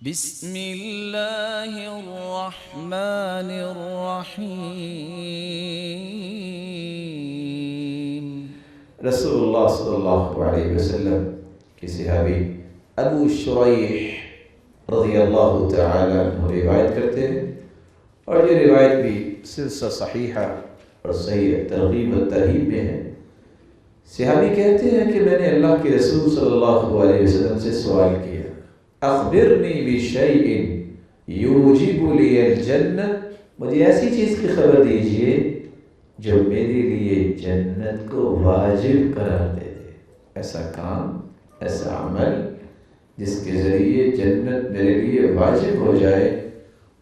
بسم اللہ الرحمن الرحیم۔ رسول اللہ صلی اللہ علیہ وسلم کے صحابی ابو شریح رضی اللہ تعالی عنہ روایت کرتے ہیں، اور یہ روایت بھی سلسلہ صحیحہ اور صحیح ترغیب و ترہیب میں ہے۔ صحابی کہتے ہیں کہ میں نے اللہ کے رسول صلی اللہ علیہ وسلم سے سوال کیا، اخبرنی بشیء یوجب لی الجنہ، مجھے ایسی چیز کی خبر دیجئے جو میرے لیے جنت کو واجب قرار دے دے، ایسا کام، ایسا عمل جس کے ذریعے جنت میرے لیے واجب ہو جائے۔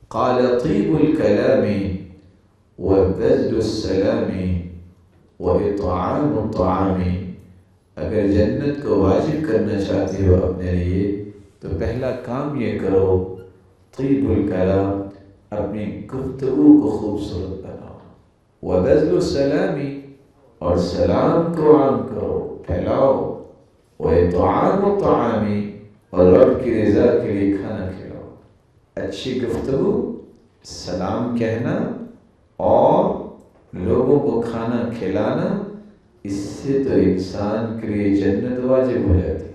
قال طیب الکلام وبذل السلام واطعام الطعام، اگر جنت کو واجب کرنا چاہتے ہو اپنے لیے تو پہلا کام یہ کرو، طیب الکلام، اپنی گفتگو کو خوبصورت بناؤ، وبذل السلام، اور سلام کو عام کرو، پھیلاؤ، واطعام الطعام، اور رب کی رضا کے لیے کھانا کھلاؤ۔ اچھی گفتگو، سلام کہنا اور لوگوں کو کھانا کھلانا، اس سے تو انسان کے لیے جنت واجب ہو جاتی ہے۔